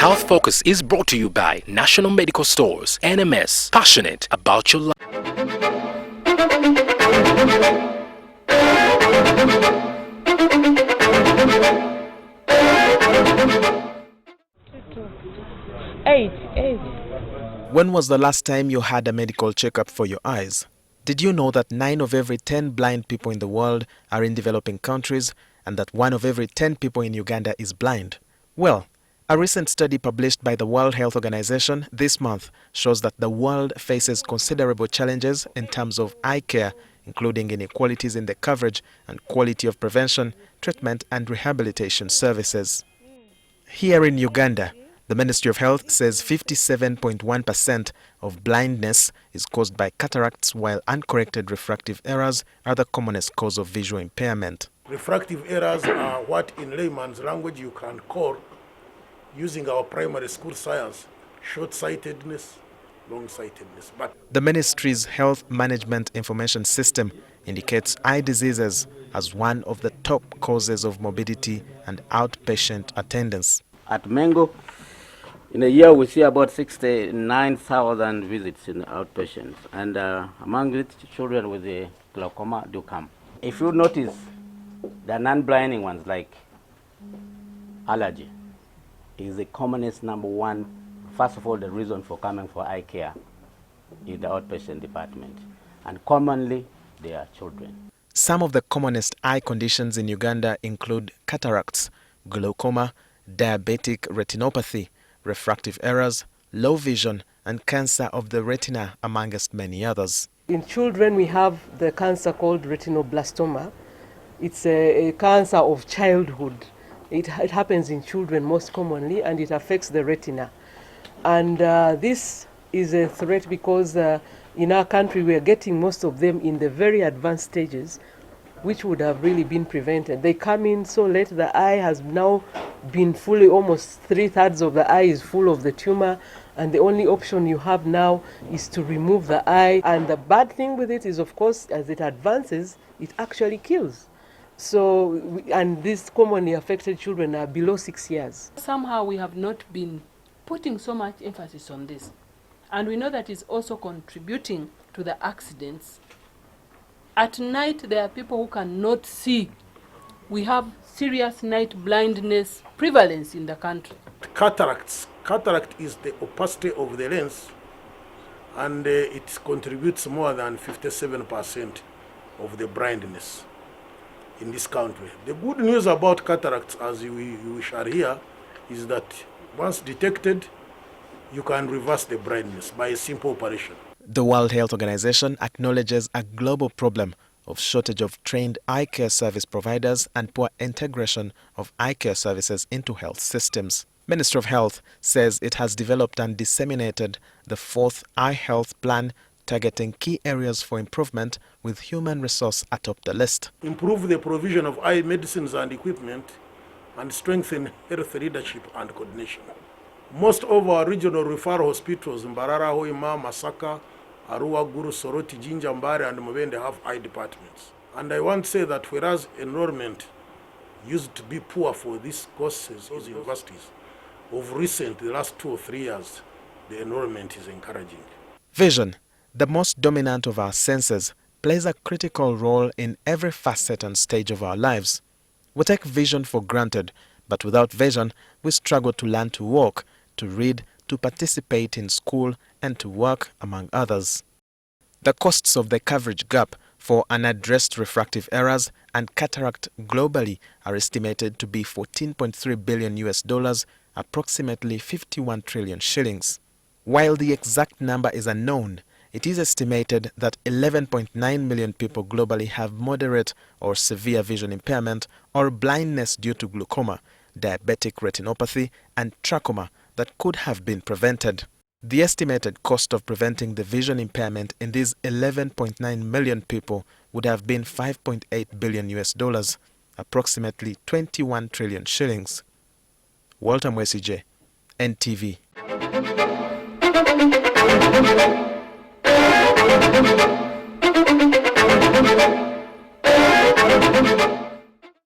Health Focus is brought to you by National Medical Stores, NMS, passionate about your life. Eight. When was the last time you had a medical checkup for your eyes? Did you know that 9 of every 10 blind people in the world are in developing countries and that 1 of every 10 people in Uganda is blind? Well, a recent study published by the World Health Organization this month shows that the world faces considerable challenges in terms of eye care, including inequalities in the coverage and quality of prevention, treatment and rehabilitation services. Here in Uganda, the Ministry of Health says 57.1% of blindness is caused by cataracts, while uncorrected refractive errors are the commonest cause of visual impairment. Refractive errors are what in layman's language you can call, using our primary school science, short-sightedness, long-sightedness. But the ministry's Health Management Information System indicates eye diseases as one of the top causes of morbidity and outpatient attendance. At Mengo, in a year we see about 69,000 visits in outpatients, and among which children with the glaucoma do come. If you notice, the non-blinding ones like allergy is the commonest number one. First of all, the reason for coming for eye care in the outpatient department, and commonly they are children. Some of the commonest eye conditions in Uganda include cataracts, glaucoma, diabetic retinopathy, refractive errors, low vision and cancer of the retina, amongst many others. In children we have the cancer called retinoblastoma. It's a cancer of childhood. It happens in children most commonly, and it affects the retina. And this is a threat because in our country we are getting most of them in the very advanced stages, which would have really been prevented. They come in so late, the eye has now been fully, almost 3/3 of the eye is full of the tumor, and the only option you have now is to remove the eye. And the bad thing with it is, of course, as it advances, it actually kills. So, and these commonly affected children are below 6 years. Somehow we have not been putting so much emphasis on this. And we know that it's also contributing to the accidents. At night, there are people who cannot see. We have serious night blindness prevalence in the country. Cataract is the opacity of the lens, and it contributes more than 57% of the blindness in this country. The good news about cataracts, as we shall hear, is that once detected, you can reverse the blindness by a simple operation. The World Health Organization acknowledges a global problem of shortage of trained eye care service providers and poor integration of eye care services into health systems. Ministry of Health says it has developed and disseminated the 4th Eye Health Plan, targeting key areas for improvement, with human resource atop the list. Improve the provision of eye medicines and equipment, and strengthen health leadership and coordination. Most of our regional referral hospitals, Mbarara, Hoima, Masaka, Arua, Guru, Soroti, Jinja, Mbare and Mubende, have eye departments. And I want to say that whereas enrollment used to be poor for these courses in universities, of recent, the last 2 or 3 years, the enrollment is encouraging. Vision, the most dominant of our senses, plays a critical role in every facet and stage of our lives. We take vision for granted, but without vision, we struggle to learn to walk, to read, to participate in school, and to work, among others. The costs of the coverage gap for unaddressed refractive errors and cataract globally are estimated to be $14.3 billion, approximately 51 trillion shillings. While the exact number is unknown, it is estimated that 11.9 million people globally have moderate or severe vision impairment or blindness due to glaucoma, diabetic retinopathy, and trachoma that could have been prevented. The estimated cost of preventing the vision impairment in these 11.9 million people would have been $5.8 billion, approximately 21 trillion shillings. Walter Mwesije, NTV.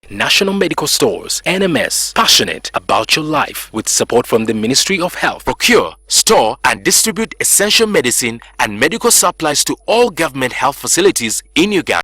National Medical Stores, NMS, passionate about your life. With support from the Ministry of Health. Procure, store and distribute essential medicine and medical supplies to all government health facilities in Uganda.